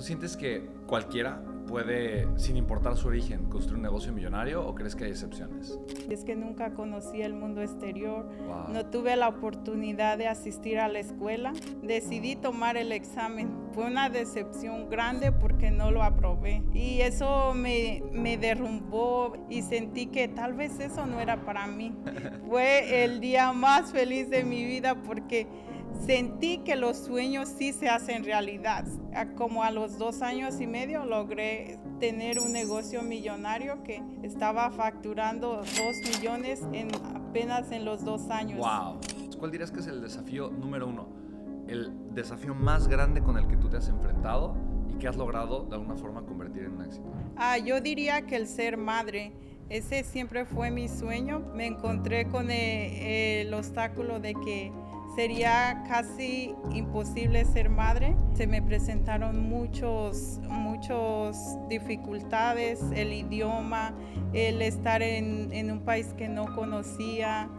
¿Tú sientes que cualquiera puede, sin importar su origen, construir un negocio millonario o crees que hay excepciones? Es que nunca conocí el mundo exterior, Wow. no tuve la oportunidad de asistir a la escuela, decidí tomar el examen. Fue una decepción grande porque no lo aprobé y eso me derrumbó y sentí que tal vez eso no era para mí. Fue el día más feliz de mi vida porque sentí que los sueños sí se hacen realidad. Como a los 2 años y medio logré tener un negocio millonario que estaba facturando 2 millones apenas en los 2 años. Wow. ¿Cuál dirías que es el desafío número uno? El desafío más grande con el que tú te has enfrentado y que has logrado de alguna forma convertir en un éxito. Yo diría que el ser madre. Ese siempre fue mi sueño. Me encontré con el obstáculo de que sería casi imposible ser madre. Se me presentaron muchas dificultades, el idioma, el estar en un país que no conocía,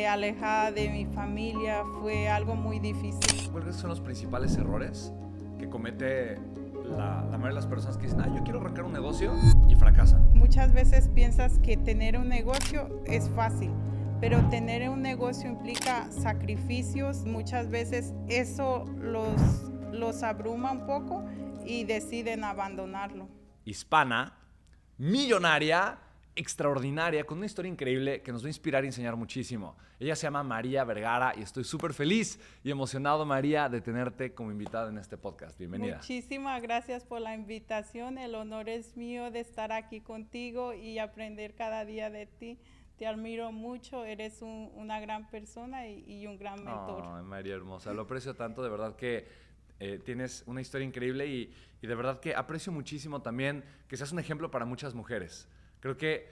alejada de mi familia, fue algo muy difícil. ¿Cuáles son los principales errores que comete la mayoría de las personas que dicen, yo quiero arrancar un negocio y fracasan? Muchas veces piensas que tener un negocio es fácil, pero tener un negocio implica sacrificios. Muchas veces eso los abruma un poco y deciden abandonarlo. Hispana, millonaria, extraordinaria, con una historia increíble que nos va a inspirar y enseñar muchísimo. Ella se llama María Vergara y estoy súper feliz y emocionado, María, de tenerte como invitada en este podcast. Bienvenida. Muchísimas gracias por la invitación. El honor es mío de estar aquí contigo y aprender cada día de ti. Te admiro mucho, eres una gran persona y un gran mentor. María hermosa, lo aprecio tanto, de verdad que tienes una historia increíble y de verdad que aprecio muchísimo también que seas un ejemplo para muchas mujeres. Creo que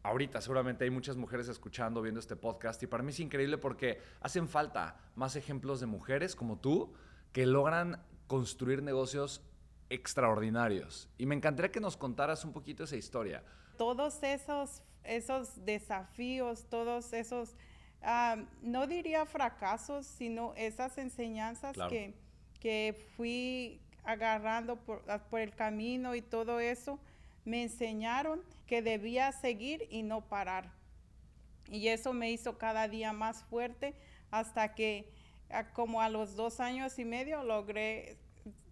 ahorita seguramente hay muchas mujeres escuchando, viendo este podcast y para mí es increíble porque hacen falta más ejemplos de mujeres como tú que logran construir negocios extraordinarios. Y me encantaría que nos contaras un poquito esa historia. Todos esos desafíos, todos esos, no diría fracasos, sino esas enseñanzas Claro. que fui agarrando por el camino y todo eso, me enseñaron que debía seguir y no parar. Y eso me hizo cada día más fuerte hasta que como a los 2 años y medio logré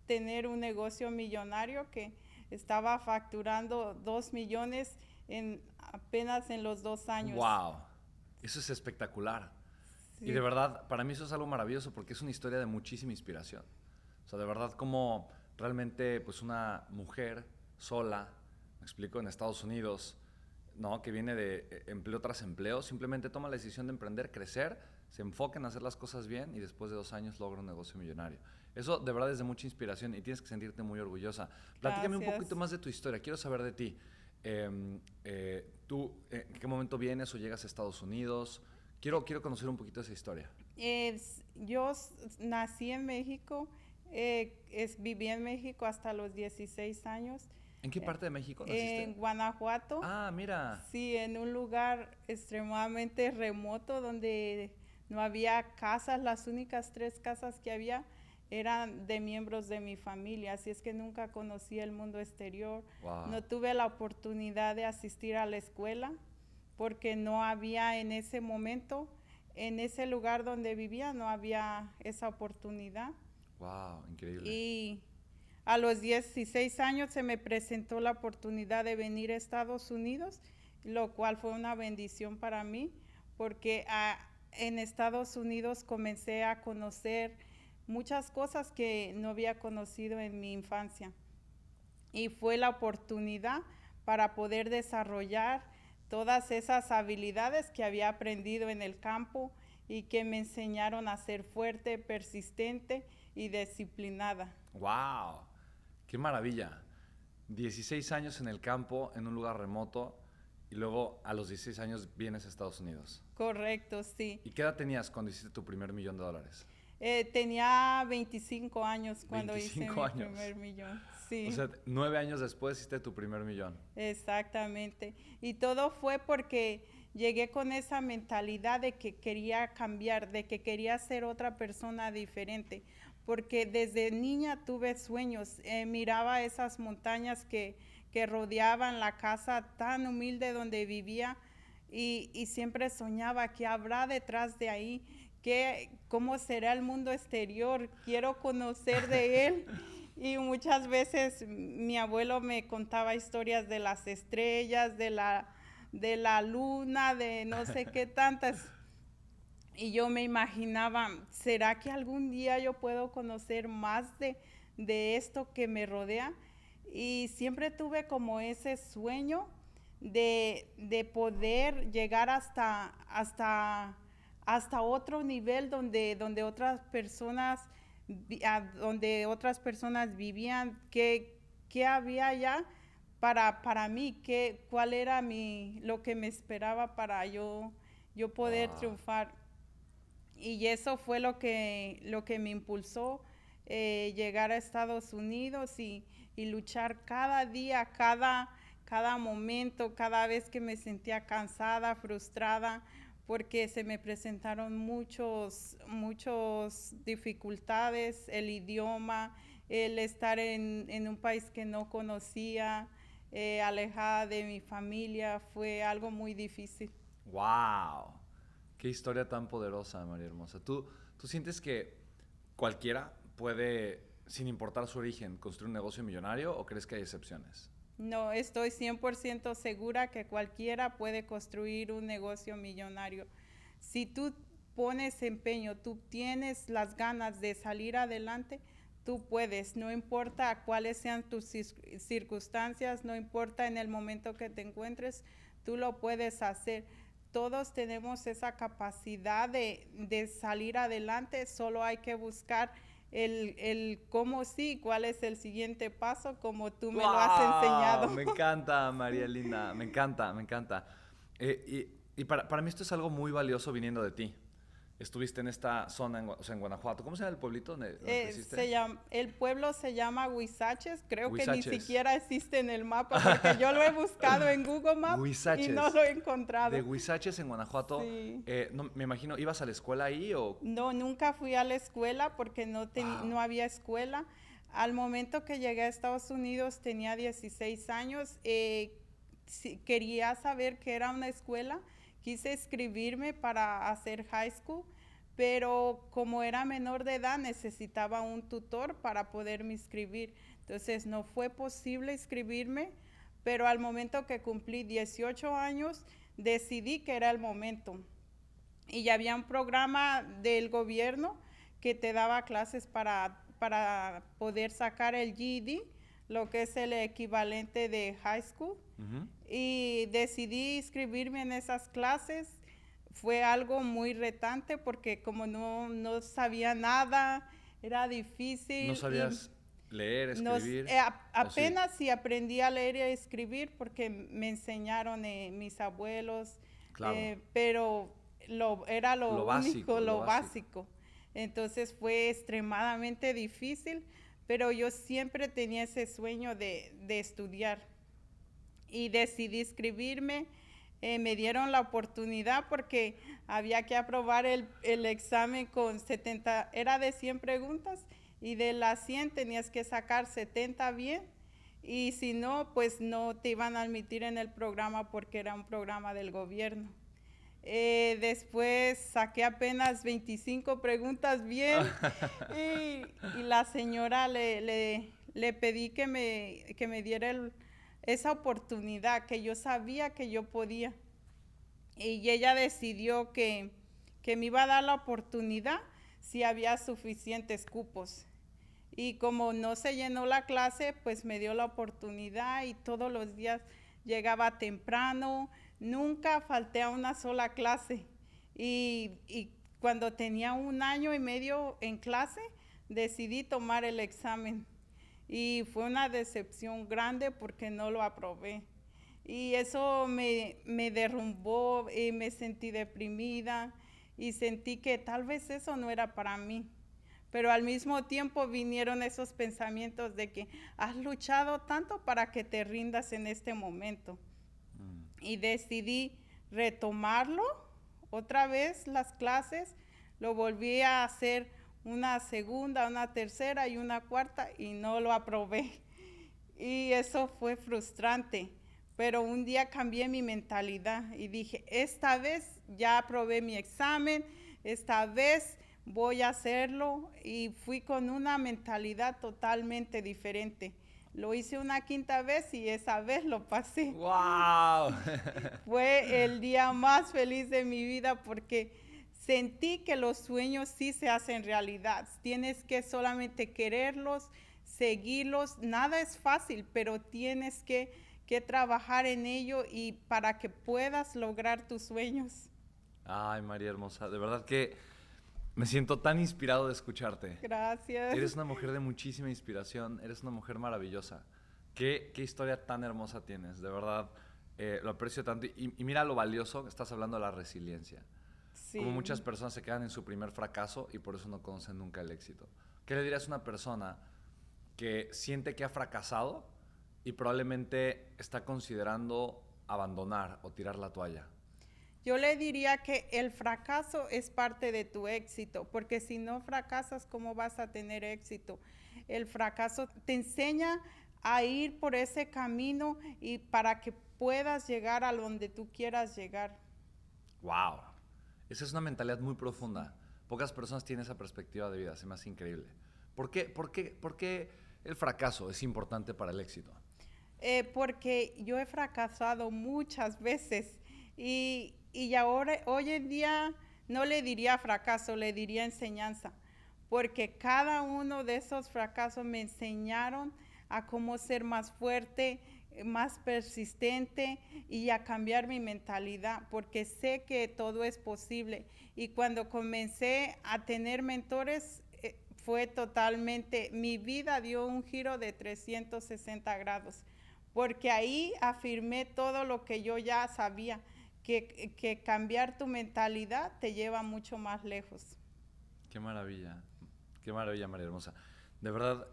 tener un negocio millonario que estaba facturando 2 millones apenas en los 2 años. ¡Wow! Eso es espectacular. Sí. Y de verdad, para mí eso es algo maravilloso porque es una historia de muchísima inspiración. O sea, de verdad, como realmente pues una mujer sola, me explico, en Estados Unidos, ¿no? Que viene de empleo tras empleo, simplemente toma la decisión de emprender, crecer, se enfoca en hacer las cosas bien y después de 2 años logra un negocio millonario. Eso de verdad es de mucha inspiración y tienes que sentirte muy orgullosa. Platícame un poquito más de tu historia, quiero saber de ti. ¿Tú en qué momento vienes o llegas a Estados Unidos? Quiero conocer un poquito esa historia. Yo nací en México, viví en México hasta los 16 años. ¿En qué parte de México naciste? En Guanajuato. Mira. Sí, en un lugar extremadamente remoto donde no había casas. Las únicas 3 casas que había eran de miembros de mi familia, así es que nunca conocí el mundo exterior. Wow. No tuve la oportunidad de asistir a la escuela porque no había en ese momento, en ese lugar donde vivía, no había esa oportunidad. Wow, increíble. Y a los 16 años se me presentó la oportunidad de venir a Estados Unidos, lo cual fue una bendición para mí, porque en Estados Unidos comencé a conocer muchas cosas que no había conocido en mi infancia. Y fue la oportunidad para poder desarrollar todas esas habilidades que había aprendido en el campo y que me enseñaron a ser fuerte, persistente y disciplinada. ¡Wow! ¡Qué maravilla! 16 años en el campo, en un lugar remoto, y luego a los 16 años vienes a Estados Unidos. Correcto, sí. ¿Y qué edad tenías cuando hiciste tu primer $1 millón? Tenía 25 años cuando 25 hice años. mi primer millón. Sí. O sea, 9 años después hiciste tu primer $1 millón. Exactamente. Y todo fue porque llegué con esa mentalidad de que quería cambiar, de que quería ser otra persona diferente. porque desde niña tuve sueños, miraba esas montañas que rodeaban la casa tan humilde donde vivía y siempre soñaba que habrá detrás de ahí, cómo será el mundo exterior, quiero conocer de él. Y muchas veces mi abuelo me contaba historias de las estrellas, de la luna, de no sé qué tantas. Y yo me imaginaba, ¿será que algún día yo puedo conocer más de esto que me rodea? Y siempre tuve como ese sueño de poder llegar hasta otro nivel donde otras personas vivían, qué había allá para mí, cuál era lo que me esperaba para yo poder Wow. triunfar. Y eso fue lo que me impulsó llegar a Estados Unidos y luchar cada día, cada momento, cada vez que me sentía cansada, frustrada, porque se me presentaron muchas dificultades, el idioma, el estar en un país que no conocía, alejada de mi familia, fue algo muy difícil. ¡Wow! Qué historia tan poderosa, María Hermosa. ¿Tú sientes que cualquiera puede, sin importar su origen, construir un negocio millonario o crees que hay excepciones? No, estoy 100% segura que cualquiera puede construir un negocio millonario. Si tú pones empeño, tú tienes las ganas de salir adelante, tú puedes, no importa cuáles sean tus circunstancias, no importa en el momento que te encuentres, tú lo puedes hacer. Todos tenemos esa capacidad de salir adelante, solo hay que buscar el cómo sí, cuál es el siguiente paso, como tú me lo has ¡Wow! enseñado. Me encanta, María Linda. Me encanta, me encanta. Y para mí esto es algo muy valioso viniendo de ti. Estuviste en esta zona, o sea, en Guanajuato. ¿Cómo se llama el pueblito donde creciste? El pueblo se llama Huizaches, creo que ni Huizaches. siquiera existe en el mapa porque yo lo he buscado en Google Maps y no Huizaches. lo he encontrado. De Huizaches en Guanajuato. Sí. No, me imagino, ¿ibas a la escuela ahí o...? No, nunca fui a la escuela porque Wow. no había escuela. Al momento que llegué a Estados Unidos tenía 16 años. Quería saber qué era una escuela. Quise inscribirme para hacer high school, pero como era menor de edad necesitaba un tutor para poderme inscribir. Entonces no fue posible inscribirme, pero al momento que cumplí 18 años decidí que era el momento. Y ya había un programa del gobierno que te daba clases para poder sacar el GED, lo que es el equivalente de high school. Ujú. Y decidí inscribirme en esas clases. Fue algo muy retante porque como no sabía nada, era difícil. ¿No sabías leer, escribir? Apenas sí aprendí a leer y a escribir porque me enseñaron mis abuelos, Claro. pero era lo Lo único, básico, lo lo básico. básico. Entonces fue extremadamente difícil, pero yo siempre tenía ese sueño de estudiar y decidí inscribirme. Me dieron la oportunidad porque había que aprobar el examen con 70, era de 100 preguntas y de las 100 tenías que sacar 70 bien y si no, pues no te iban a admitir en el programa porque era un programa del gobierno. Después saqué apenas 25 preguntas bien y la señora le pedí que me diera esa oportunidad, que yo sabía que yo podía. Y ella decidió que me iba a dar la oportunidad si había suficientes cupos. Y como no se llenó la clase, pues me dio la oportunidad y todos los días llegaba temprano, nunca falté a una sola clase. Y cuando tenía 1 año y medio en clase, decidí tomar el examen. Y fue una decepción grande porque no lo aprobé. Y eso me derrumbó y me sentí deprimida y sentí que tal vez eso no era para mí. Pero al mismo tiempo vinieron esos pensamientos de que has luchado tanto para que te rindas en este momento. Y decidí retomarlo otra vez las clases, lo volví a hacer una segunda, una tercera y una cuarta y no lo aprobé. Y eso fue frustrante. Pero un día cambié mi mentalidad y dije, esta vez ya aprobé mi examen, esta vez voy a hacerlo, y fui con una mentalidad totalmente diferente. Lo hice una quinta vez y esa vez lo pasé. ¡Wow! Fue el día más feliz de mi vida porque sentí que los sueños sí se hacen realidad. Tienes que solamente quererlos, seguirlos. Nada es fácil, pero tienes que trabajar en ello y para que puedas lograr tus sueños. Ay, María hermosa, de verdad que me siento tan inspirado de escucharte. Gracias. Eres una mujer de muchísima inspiración, eres una mujer maravillosa. Qué historia tan hermosa tienes, de verdad, lo aprecio tanto. Y mira lo valioso, estás hablando de la resiliencia. Sí. Como muchas personas se quedan en su primer fracaso y por eso no conocen nunca el éxito. ¿Qué le dirías a una persona que siente que ha fracasado y probablemente está considerando abandonar o tirar la toalla? Yo le diría que el fracaso es parte de tu éxito, porque si no fracasas, ¿cómo vas a tener éxito? El fracaso te enseña a ir por ese camino y para que puedas llegar a donde tú quieras llegar. ¡Wow! Esa es una mentalidad muy profunda. Pocas personas tienen esa perspectiva de vida, se me hace increíble. ¿Por qué el fracaso es importante para el éxito? Porque yo he fracasado muchas veces y ahora, hoy en día, no le diría fracaso, le diría enseñanza, porque cada uno de esos fracasos me enseñaron a cómo ser más fuerte, más persistente y a cambiar mi mentalidad, porque sé que todo es posible. Y cuando comencé a tener mentores, fue totalmente, mi vida dio un giro de 360 grados, porque ahí afirmé todo lo que yo ya sabía, que cambiar tu mentalidad te lleva mucho más lejos. Qué maravilla, María hermosa. De verdad,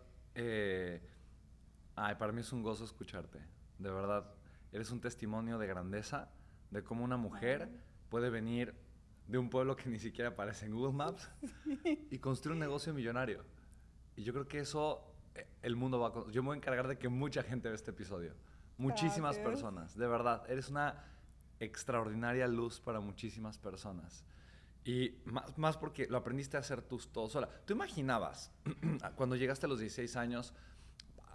para mí es un gozo escucharte. De verdad, eres un testimonio de grandeza, de cómo una mujer puede venir de un pueblo que ni siquiera aparece en Google Maps y construir un negocio millonario. Y yo creo que eso el mundo va a... Yo me voy a encargar de que mucha gente vea este episodio. Muchísimas personas, de verdad. Eres una extraordinaria luz para muchísimas personas. Y más porque lo aprendiste a hacer tú todo sola. ¿Tú imaginabas, cuando llegaste a los 16 años,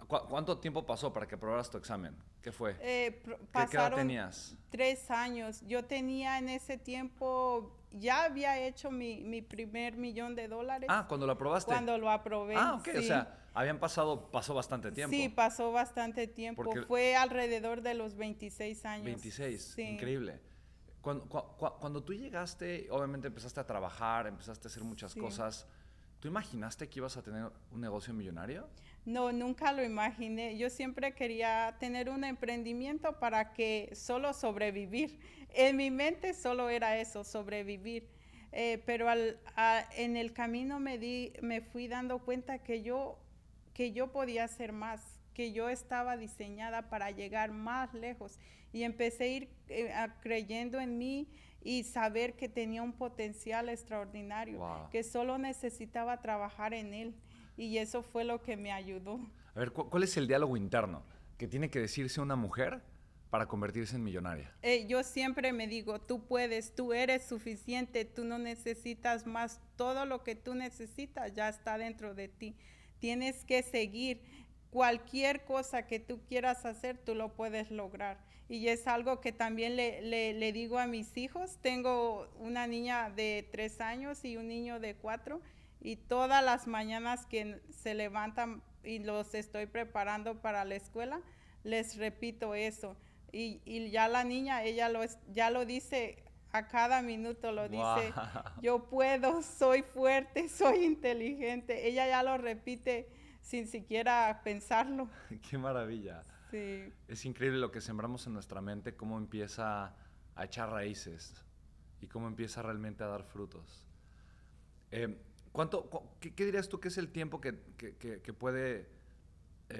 cuánto tiempo pasó para que aprobaras tu examen? ¿Qué fue? ¿Qué edad tenías? 3 años. Yo tenía en ese tiempo, ya había hecho mi primer $1,000,000. ¿Cuando lo aprobaste? Cuando lo aprobé. Ok, sí. O sea, pasó bastante tiempo. Sí, pasó bastante tiempo. Porque fue alrededor de los 26 años. 26, sí. Increíble. Cuando tú llegaste, obviamente empezaste a trabajar, empezaste a hacer muchas cosas. ¿Tú imaginaste que ibas a tener un negocio millonario? No, nunca lo imaginé. Yo siempre quería tener un emprendimiento para que solo sobrevivir. En mi mente solo era eso, sobrevivir. Pero en el camino me fui dando cuenta que yo podía hacer más, que yo estaba diseñada para llegar más lejos. Y empecé a ir creyendo en mí y saber que tenía un potencial extraordinario, que solo necesitaba trabajar en él. Y eso fue lo que me ayudó. A ver, ¿cuál es el diálogo interno que tiene que decirse una mujer para convertirse en millonaria? Yo siempre me digo, tú puedes, tú eres suficiente, tú no necesitas más. Todo lo que tú necesitas ya está dentro de ti. Tienes que seguir. Cualquier cosa que tú quieras hacer, tú lo puedes lograr. Y es algo que también le digo a mis hijos. Tengo una niña de 3 años y un niño de 4. Y todas las mañanas que se levantan y los estoy preparando para la escuela, les repito eso. Y ya la niña, ella ya lo dice a cada minuto, lo dice, yo puedo, soy fuerte, soy inteligente. Ella ya lo repite sin siquiera pensarlo. ¡Qué maravilla! Sí. Es increíble lo que sembramos en nuestra mente, cómo empieza a echar raíces y cómo empieza realmente a dar frutos. ¿Qué dirías tú que es el tiempo que puede,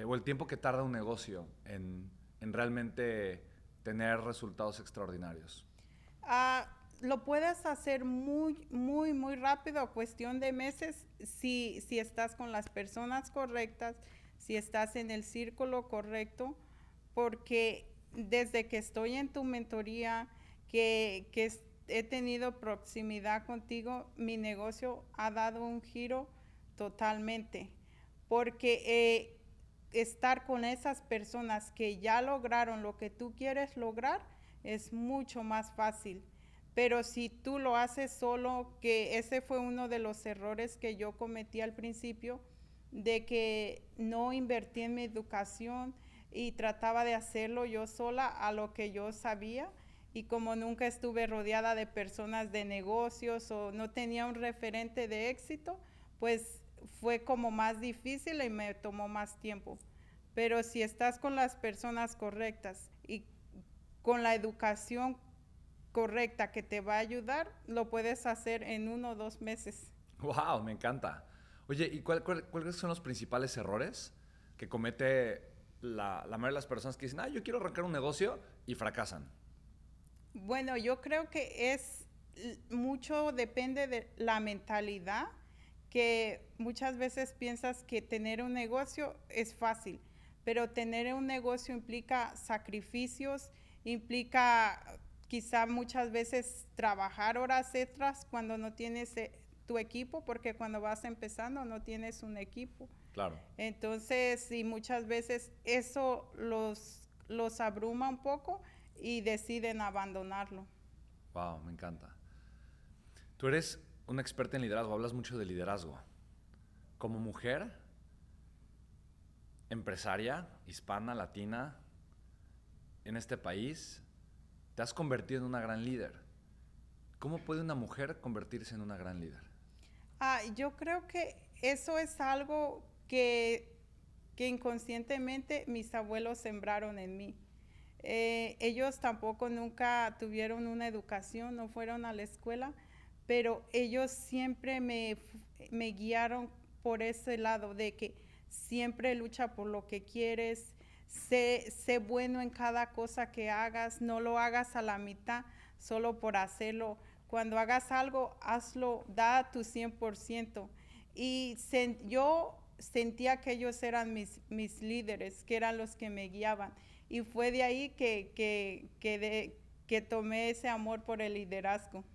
o el tiempo que tarda un negocio en realmente tener resultados extraordinarios? lo puedes hacer muy, muy, muy rápido, cuestión de meses, si estás con las personas correctas, si estás en el círculo correcto, porque desde que estoy en tu mentoría, he tenido proximidad contigo, mi negocio ha dado un giro totalmente, porque estar con esas personas que ya lograron lo que tú quieres lograr es mucho más fácil. Pero si tú lo haces solo, que ese fue uno de los errores que yo cometí al principio, de que no invertí en mi educación y trataba de hacerlo yo sola a lo que yo sabía, y como nunca estuve rodeada de personas de negocios o no tenía un referente de éxito, pues fue como más difícil y me tomó más tiempo. Pero si estás con las personas correctas y con la educación correcta que te va a ayudar, lo puedes hacer en 1 o 2 meses. ¡Wow! Me encanta. Oye, ¿y cuáles son los principales errores que comete la mayoría de las personas que dicen, yo quiero arrancar un negocio y fracasan? Bueno, yo creo que mucho depende de la mentalidad, que muchas veces piensas que tener un negocio es fácil, pero tener un negocio implica sacrificios, implica quizá muchas veces trabajar horas extras cuando no tienes tu equipo, porque cuando vas empezando no tienes un equipo. Claro. Entonces, y muchas veces eso los abruma un poco y deciden abandonarlo. Wow, me encanta. Tú eres una experta en liderazgo, hablas mucho de liderazgo. Como mujer, empresaria, hispana, latina, en este país, te has convertido en una gran líder. ¿Cómo puede una mujer convertirse en una gran líder? Yo creo que eso es algo que inconscientemente mis abuelos sembraron en mí. Ellos tampoco nunca tuvieron una educación, no fueron a la escuela, pero ellos siempre me guiaron por ese lado de que siempre lucha por lo que quieres, sé bueno en cada cosa que hagas, no lo hagas a la mitad solo por hacerlo. Cuando hagas algo, hazlo, da tu 100%. Y yo sentía que ellos eran mis líderes, que eran los que me guiaban. Y fue de ahí que tomé ese amor por el liderazgo.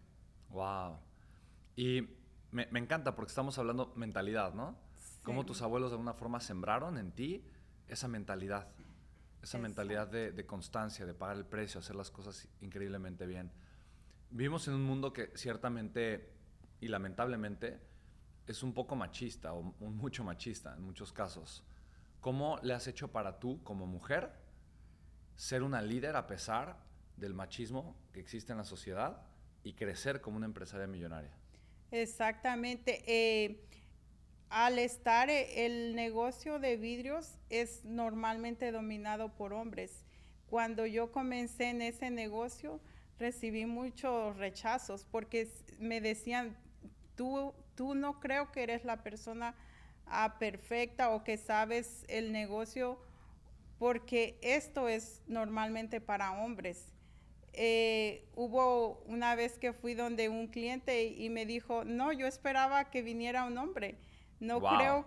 Wow. Y me encanta porque estamos hablando mentalidad, ¿no? Sí. Cómo tus abuelos de alguna forma sembraron en ti esa mentalidad. Esa mentalidad de constancia, de pagar el precio, hacer las cosas increíblemente bien. Vivimos en un mundo que ciertamente y lamentablemente es un poco machista o mucho machista en muchos casos. ¿Cómo le has hecho para tú, como mujer, ser una líder a pesar del machismo que existe en la sociedad y crecer como una empresaria millonaria? Exactamente. Al estar el negocio de vidrios es normalmente dominado por hombres. Cuando yo comencé en ese negocio, recibí muchos rechazos porque me decían, tú no creo que eres la persona perfecta o que sabes el negocio, porque esto es normalmente para hombres. Hubo una vez que fui donde un cliente y me dijo, no, yo esperaba que viniera un hombre. No Wow.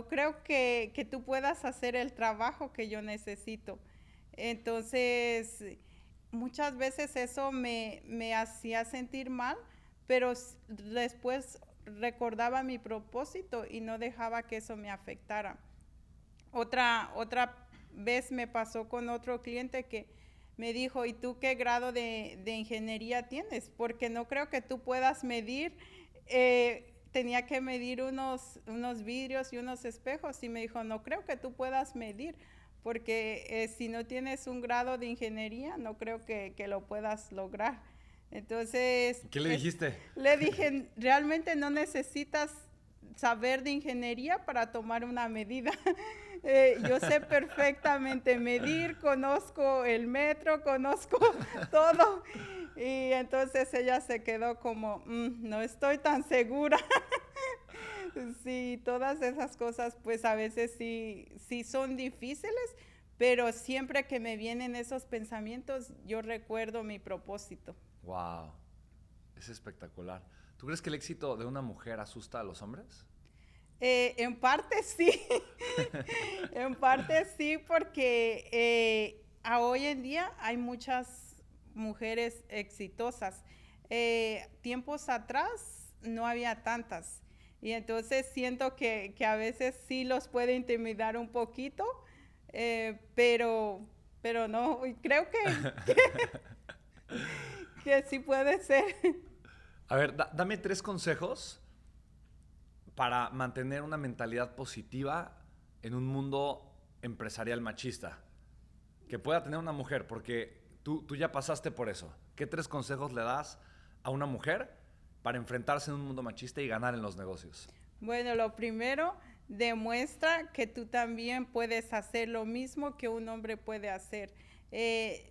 creo que tú puedas hacer el trabajo que yo necesito. Entonces, muchas veces eso me hacía sentir mal, pero después recordaba mi propósito y no dejaba que eso me afectara. Otra vez me pasó con otro cliente que me dijo, ¿y tú qué grado de ingeniería tienes? Porque no creo que tú puedas medir. Tenía que medir unos vidrios y unos espejos y me dijo, no creo que tú puedas medir, porque si no tienes un grado de ingeniería, no creo que lo puedas lograr. Entonces, ¿Qué le dijiste? Le dije, realmente no necesitas saber de ingeniería para tomar una medida. Yo sé perfectamente medir, conozco el metro, conozco todo. Y entonces ella se quedó como, no estoy tan segura. Sí, todas esas cosas pues a veces sí son difíciles, pero siempre que me vienen esos pensamientos yo recuerdo mi propósito. Wow. Es espectacular. ¿Tú crees que el éxito de una mujer asusta a los hombres? En parte sí, en parte sí, porque hoy en día hay muchas mujeres exitosas. Tiempos atrás no había tantas. Y entonces siento que a veces sí los puede intimidar un poquito, pero no, y creo que sí puede ser. A ver, dame 3 consejos para mantener una mentalidad positiva en un mundo empresarial machista que pueda tener una mujer, porque tú ya pasaste por eso. ¿Qué 3 consejos le das a una mujer para enfrentarse en un mundo machista y ganar en los negocios? Bueno, lo primero, demuestra que tú también puedes hacer lo mismo que un hombre puede hacer.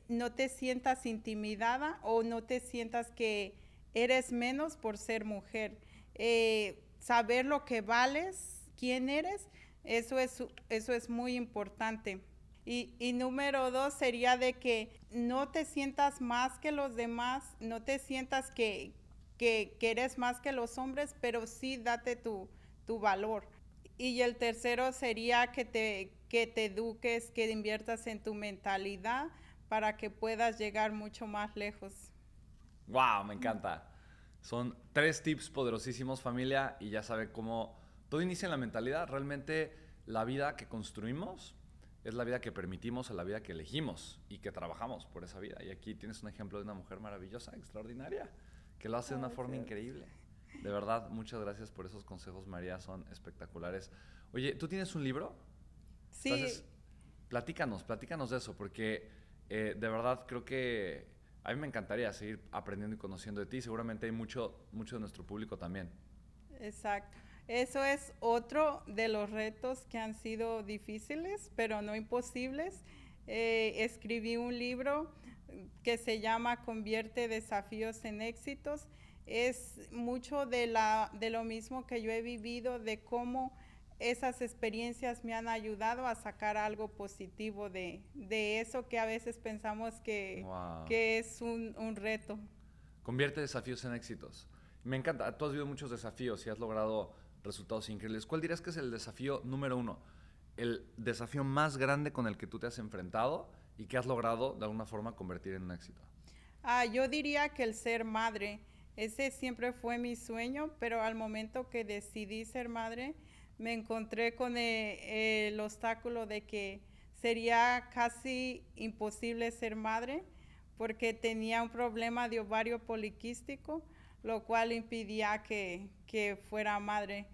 No te sientas intimidada o no te sientas que eres menos por ser mujer. Saber lo que vales, quién eres, eso es muy importante. Y número 2 sería de que no te sientas más que los demás, no te sientas que eres más que los hombres, pero sí date tu valor. Y el tercero sería que te eduques, que inviertas en tu mentalidad para que puedas llegar mucho más lejos. ¡Wow! Me encanta. Son 3 tips poderosísimos, familia, y ya sabe cómo todo inicia en la mentalidad. Realmente la vida que construimos es la vida que permitimos, a la vida que elegimos y que trabajamos por esa vida. Y aquí tienes un ejemplo de una mujer maravillosa, extraordinaria, que lo hace de una forma increíble. De verdad, muchas gracias por esos consejos, María, son espectaculares. Oye, ¿tú tienes un libro? Sí. Entonces, platícanos de eso, porque de verdad creo que a mí me encantaría seguir aprendiendo y conociendo de ti. Seguramente hay mucho de nuestro público también. Exacto. Eso es otro de los retos que han sido difíciles, pero no imposibles. Escribí un libro que se llama Convierte desafíos en éxitos. Es mucho de lo mismo que yo he vivido, de cómo esas experiencias me han ayudado a sacar algo positivo de eso que a veces pensamos Wow. que es un reto. Convierte desafíos en éxitos. Me encanta. Tú has vivido muchos desafíos y has logrado resultados increíbles. ¿Cuál dirías que es el desafío número 1? El desafío más grande con el que tú te has enfrentado y que has logrado de alguna forma convertir en un éxito. Yo diría que el ser madre, ese siempre fue mi sueño, pero al momento que decidí ser madre, me encontré con el obstáculo de que sería casi imposible ser madre porque tenía un problema de ovario poliquístico, lo cual impedía que fuera madre.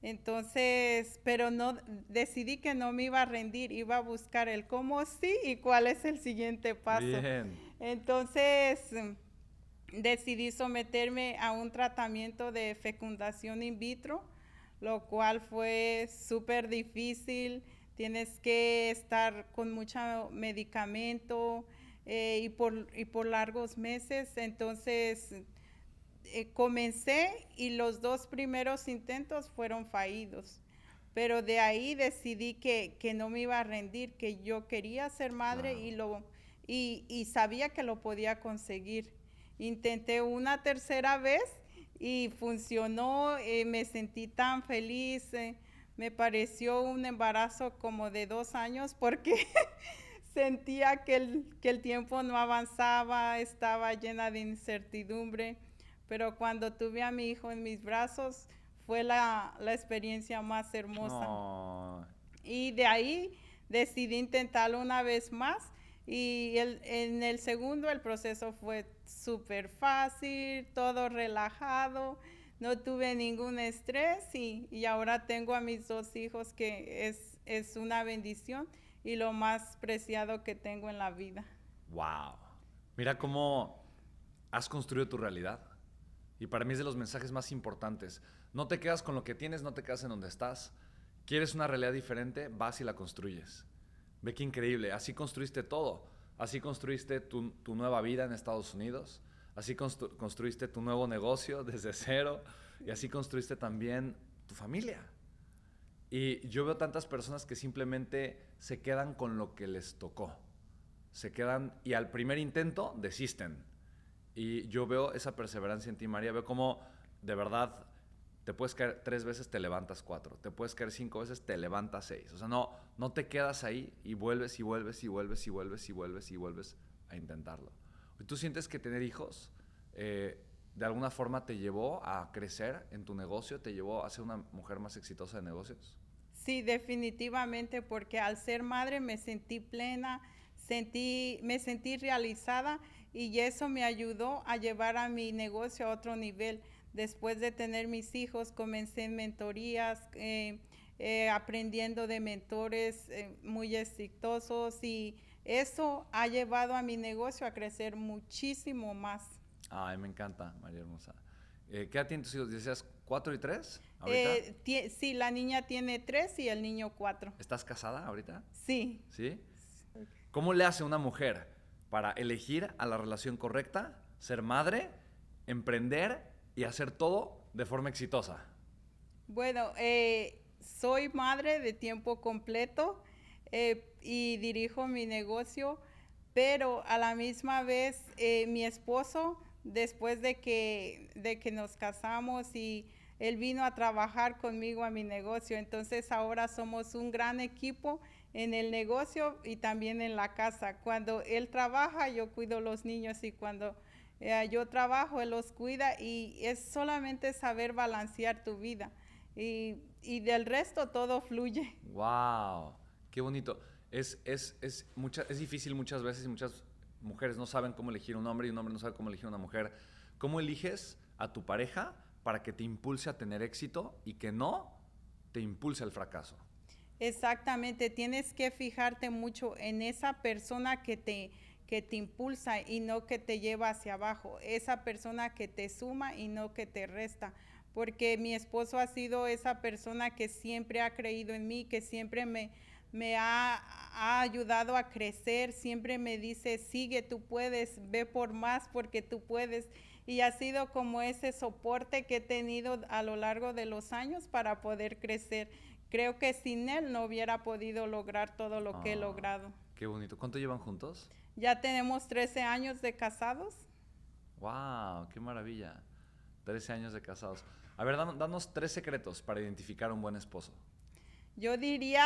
Entonces, pero no, decidí que no me iba a rendir, iba a buscar el cómo sí y cuál es el siguiente paso. Bien. Entonces, decidí someterme a un tratamiento de fecundación in vitro, lo cual fue súper difícil. Tienes que estar con mucho medicamento y por largos meses. Entonces, comencé y los 2 primeros intentos fueron fallidos. Pero de ahí decidí que no me iba a rendir, que yo quería ser madre Claro. y sabía que lo podía conseguir. Intenté una tercera vez y funcionó, me sentí tan feliz, me pareció un embarazo como de 2 años porque sentía que el tiempo no avanzaba, estaba llena de incertidumbre, pero cuando tuve a mi hijo en mis brazos fue la experiencia más hermosa. Oh. Y de ahí decidí intentarlo una vez más y en el segundo el proceso fue súper fácil, todo relajado, no tuve ningún estrés y ahora tengo a mis 2 hijos que es una bendición y lo más preciado que tengo en la vida. Wow. Mira cómo has construido tu realidad. Y para mí es de los mensajes más importantes. No te quedas con lo que tienes, no te quedas en donde estás. ¿Quieres una realidad diferente? Vas y la construyes. Ve qué increíble. Así construiste todo. Así construiste tu nueva vida en Estados Unidos. Así construiste tu nuevo negocio desde cero. Y así construiste también tu familia. Y yo veo tantas personas que simplemente se quedan con lo que les tocó. Se quedan y al primer intento desisten. Y yo veo esa perseverancia en ti, María. Veo cómo de verdad te puedes caer 3 veces, te levantas 4. Te puedes caer 5 veces, te levantas 6. O sea, no te quedas ahí y vuelves y vuelves y vuelves y vuelves y vuelves y vuelves a intentarlo. ¿Tú sientes que tener hijos de alguna forma te llevó a crecer en tu negocio? ¿Te llevó a ser una mujer más exitosa de negocios? Sí, definitivamente, porque al ser madre me sentí plena, me sentí realizada y eso me ayudó a llevar a mi negocio a otro nivel. Después de tener mis hijos, comencé en mentorías, aprendiendo de mentores muy exitosos y eso ha llevado a mi negocio a crecer muchísimo más. Ay, me encanta, María Hermosa. ¿Qué edad tienen tus hijos? ¿Decías 4 y 3 ahorita? Sí, la niña tiene 3 y el niño 4. ¿Estás casada ahorita? Sí. ¿Sí? ¿Cómo le hace una mujer para elegir a la relación correcta, ser madre, emprender y hacer todo de forma exitosa? Bueno, soy madre de tiempo completo y dirijo mi negocio, pero a la misma vez mi esposo, después de que nos casamos y él vino a trabajar conmigo a mi negocio, entonces ahora somos un gran equipo en el negocio y también en la casa. Cuando él trabaja, yo cuido los niños y cuando yo trabajo, él los cuida y es solamente saber balancear tu vida. Y del resto todo fluye. ¡Wow! ¡Qué bonito! Es difícil muchas veces y muchas mujeres no saben cómo elegir un hombre y un hombre no sabe cómo elegir una mujer. ¿Cómo eliges a tu pareja para que te impulse a tener éxito y que no te impulse al fracaso? Exactamente, tienes que fijarte mucho en esa persona que te impulsa y no que te lleva hacia abajo, esa persona que te suma y no que te resta, porque mi esposo ha sido esa persona que siempre ha creído en mí, que siempre me ha ayudado a crecer, siempre me dice, sigue, tú puedes, ve por más porque tú puedes. Y ha sido como ese soporte que he tenido a lo largo de los años para poder crecer. Creo que sin él no hubiera podido lograr todo lo que he logrado. Qué bonito. ¿Cuánto llevan juntos? Ya tenemos 13 años de casados. ¡Wow! ¡Qué maravilla! 13 años de casados. A ver, danos 3 secretos para identificar a un buen esposo. Yo diría,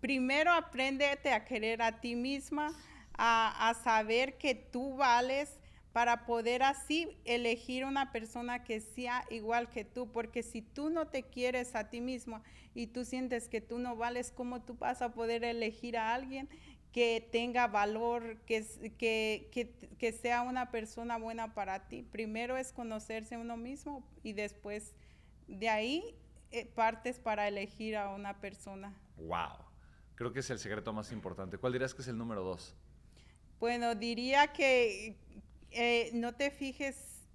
primero apréndete a querer a ti misma, a saber que tú vales para poder así elegir una persona que sea igual que tú, porque si tú no te quieres a ti misma y tú sientes que tú no vales, ¿cómo tú vas a poder elegir a alguien que tenga valor, que sea una persona buena para ti? Primero es conocerse a uno mismo y después de ahí partes para elegir a una persona. ¡Wow! Creo que es el secreto más importante. ¿Cuál dirías que es el número 2? Bueno, diría que no te fijes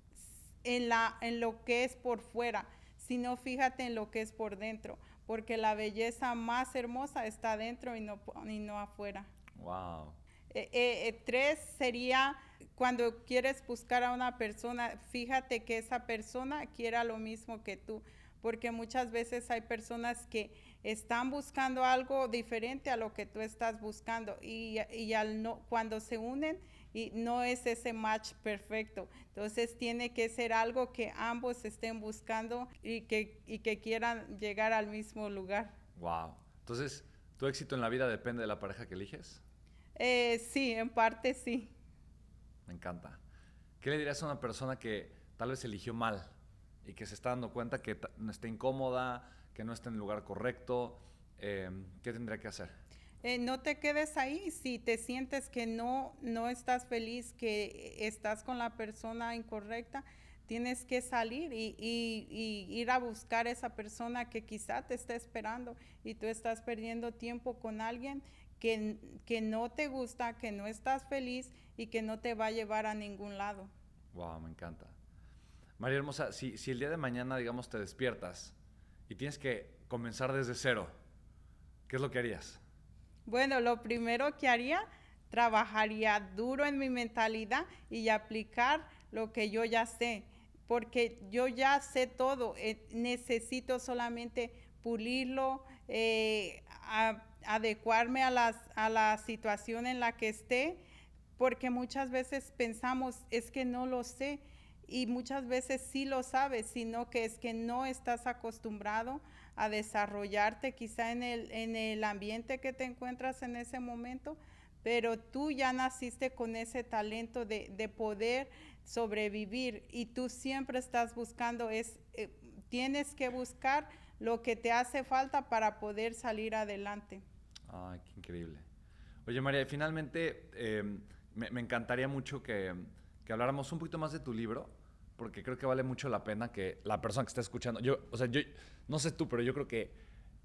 en lo que es por fuera, sino fíjate en lo que es por dentro, porque la belleza más hermosa está dentro y no afuera. ¡Wow! 3 sería cuando quieres buscar a una persona, fíjate que esa persona quiera lo mismo que tú, porque muchas veces hay personas que están buscando algo diferente a lo que tú estás buscando y cuando se unen y no es ese match perfecto. Entonces tiene que ser algo que ambos estén buscando y que quieran llegar al mismo lugar. ¡Wow! Entonces, ¿tu éxito en la vida depende de la pareja que eliges? Sí, en parte sí. Me encanta. ¿Qué le dirías a una persona que tal vez eligió mal y que se está dando cuenta que no está incómoda, que no está en el lugar correcto? ¿Qué tendría que hacer? No te quedes ahí. Si te sientes que no estás feliz, que estás con la persona incorrecta, tienes que salir y ir a buscar a esa persona que quizá te está esperando y tú estás perdiendo tiempo con alguien que no te gusta, que no estás feliz y que no te va a llevar a ningún lado. Wow, me encanta. María Hermosa, si el día de mañana, digamos, te despiertas y tienes que comenzar desde cero, ¿qué es lo que harías? Bueno, lo primero que haría, trabajaría duro en mi mentalidad y aplicar lo que yo ya sé, porque yo ya sé todo, necesito solamente pulirlo, adecuarme a la situación en la que esté, porque muchas veces pensamos, es que no lo sé, y muchas veces sí lo sabes, sino que es que no estás acostumbrado a desarrollarte quizá en el ambiente que te encuentras en ese momento, pero tú ya naciste con ese talento de poder sobrevivir y tú siempre estás buscando, tienes que buscar lo que te hace falta para poder salir adelante. Ay, qué increíble. Oye, María, y finalmente me encantaría mucho que habláramos un poquito más de tu libro, porque creo que vale mucho la pena que la persona que está escuchando, yo no sé tú, pero yo creo que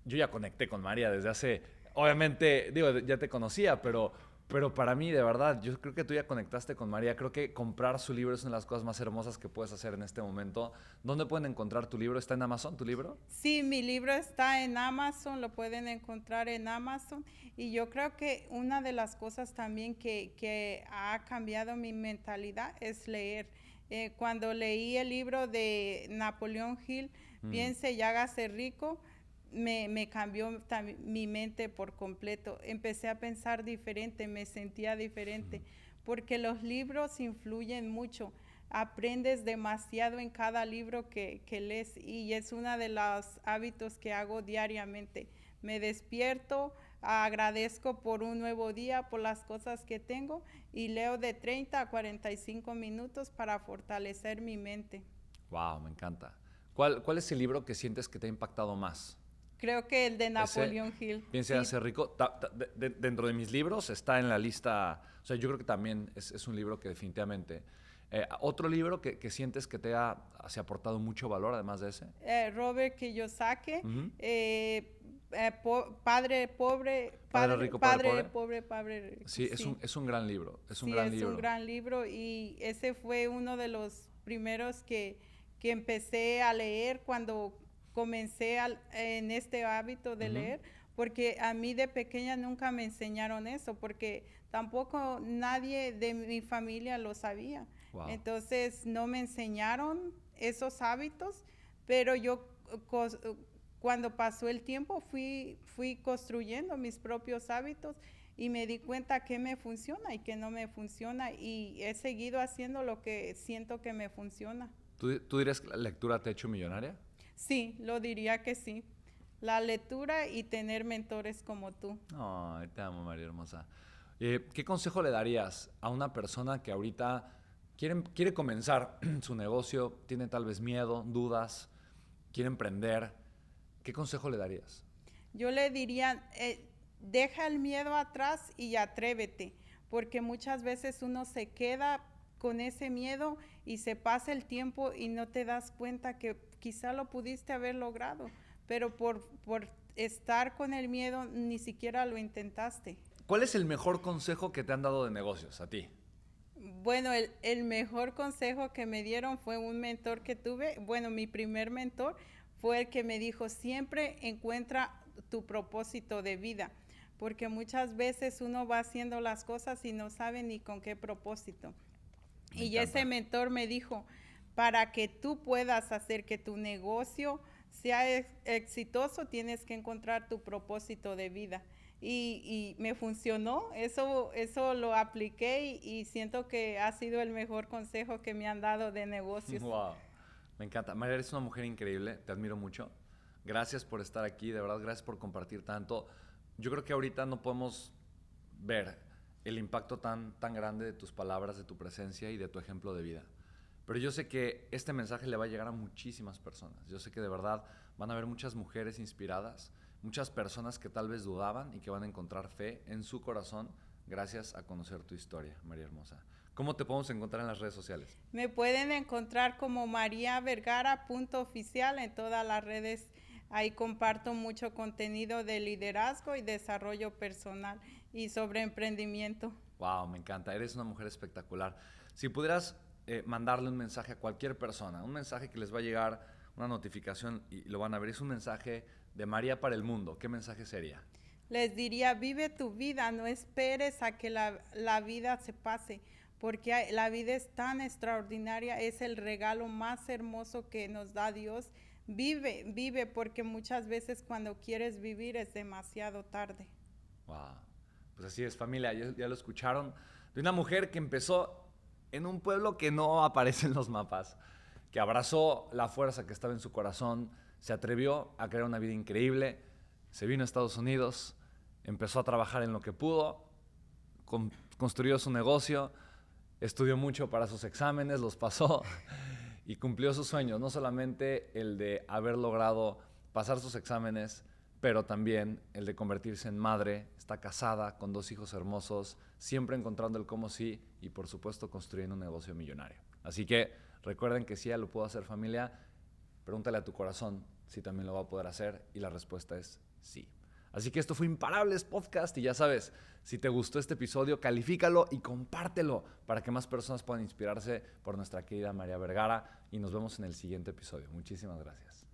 yo ya conecté con María desde hace, obviamente, digo, ya te conocía, pero para mí, de verdad, yo creo que tú ya conectaste con María. Creo que comprar su libro es una de las cosas más hermosas que puedes hacer en este momento. ¿Dónde pueden encontrar tu libro? ¿Está en Amazon tu libro? Sí, mi libro está en Amazon, lo pueden encontrar en Amazon y yo creo que una de las cosas también que ha cambiado mi mentalidad es leer. Cuando leí el libro de Napoleón Hill, Piense y hágase rico, me cambió mi mente por completo. Empecé a pensar diferente, me sentía diferente, porque los libros influyen mucho. Aprendes demasiado en cada libro que lees y es uno de los hábitos que hago diariamente. Me despierto, agradezco por un nuevo día, por las cosas que tengo y leo de 30 a 45 minutos para fortalecer mi mente. Wow, me encanta. ¿Cuál es el libro que sientes que te ha impactado más? Creo que el de Ese, Napoleón Hill. Piense Sí, hacer rico. Dentro de mis libros está en la lista. O sea, yo creo que también es un libro que definitivamente. Otro libro que sientes que se ha aportado mucho valor, además de ese. Robert Kiyosaki, Ujú. Padre Pobre, Padre Rico, Padre Pobre. Padre Rico. Sí, Sí, es un gran libro. Es un sí, gran es un libro. gran libro y ese fue uno de los primeros que empecé a leer cuando comencé en este hábito de Ujú. leer, porque a mí de pequeña nunca me enseñaron eso, porque tampoco nadie de mi familia lo sabía. Wow. Entonces no me enseñaron esos hábitos, pero yo cos- cuando pasó el tiempo fui construyendo mis propios hábitos y me di cuenta que me funciona y que no me funciona y he seguido haciendo lo que siento que me funciona. ¿Tú dirías que la lectura te ha hecho millonaria? Sí, lo diría que sí. La lectura y tener mentores como tú. Ay, te amo, María hermosa. ¿Qué consejo le darías a una persona que ahorita quiere comenzar su negocio, tiene tal vez miedo, dudas, quiere emprender? ¿Qué consejo le darías? Yo le diría, deja el miedo atrás y atrévete, porque muchas veces uno se queda con ese miedo y se pasa el tiempo y no te das cuenta que quizá lo pudiste haber logrado, pero por estar con el miedo ni siquiera lo intentaste. ¿Cuál es el mejor consejo que te han dado de negocios a ti? Bueno, el mejor consejo que me dieron fue un mentor que tuve. Bueno, mi primer mentor fue el que me dijo, siempre encuentra tu propósito de vida, porque muchas veces uno va haciendo las cosas y no sabe ni con qué propósito. Me Y ese encanta. mentor me dijo, para que tú puedas hacer que tu negocio sea exitoso, tienes que encontrar tu propósito de vida. Y me funcionó, eso lo apliqué y siento que ha sido el mejor consejo que me han dado de negocios. Wow, me encanta. María, eres una mujer increíble, te admiro mucho. Gracias por estar aquí, de verdad, gracias por compartir tanto. Yo creo que ahorita no podemos ver el impacto tan grande de tus palabras, de tu presencia y de tu ejemplo de vida. Pero yo sé que este mensaje le va a llegar a muchísimas personas. Yo sé que de verdad van a haber muchas mujeres inspiradas, muchas personas que tal vez dudaban y que van a encontrar fe en su corazón gracias a conocer tu historia, María Hermosa. ¿Cómo te podemos encontrar en las redes sociales? Me pueden encontrar como mariavergara.oficial en todas las redes. Ahí comparto mucho contenido de liderazgo y desarrollo personal y sobre emprendimiento. Wow, me encanta. Eres una mujer espectacular. Si pudieras mandarle un mensaje a cualquier persona, un mensaje que les va a llegar, una notificación y lo van a ver, es un mensaje de María para el mundo, ¿qué mensaje sería? Les diría, vive tu vida, no esperes a que la vida se pase, porque la vida es tan extraordinaria, es el regalo más hermoso que nos da Dios. Vive, vive, porque muchas veces cuando quieres vivir es demasiado tarde. Wow. Pues así es, familia, ya lo escucharon. De una mujer que empezó en un pueblo que no aparece en los mapas, que abrazó la fuerza que estaba en su corazón, se atrevió a crear una vida increíble, se vino a Estados Unidos, empezó a trabajar en lo que pudo, construyó su negocio, estudió mucho para sus exámenes, los pasó y cumplió sus sueños, no solamente el de haber logrado pasar sus exámenes, pero también el de convertirse en madre, está casada con 2 hijos hermosos, siempre encontrando el cómo sí y por supuesto construyendo un negocio millonario. Así que recuerden que si ella lo pudo hacer, familia, pregúntale a tu corazón si también lo va a poder hacer y la respuesta es sí. Así que esto fue Imparables Podcast y ya sabes, si te gustó este episodio, califícalo y compártelo para que más personas puedan inspirarse por nuestra querida María Vergara y nos vemos en el siguiente episodio. Muchísimas gracias.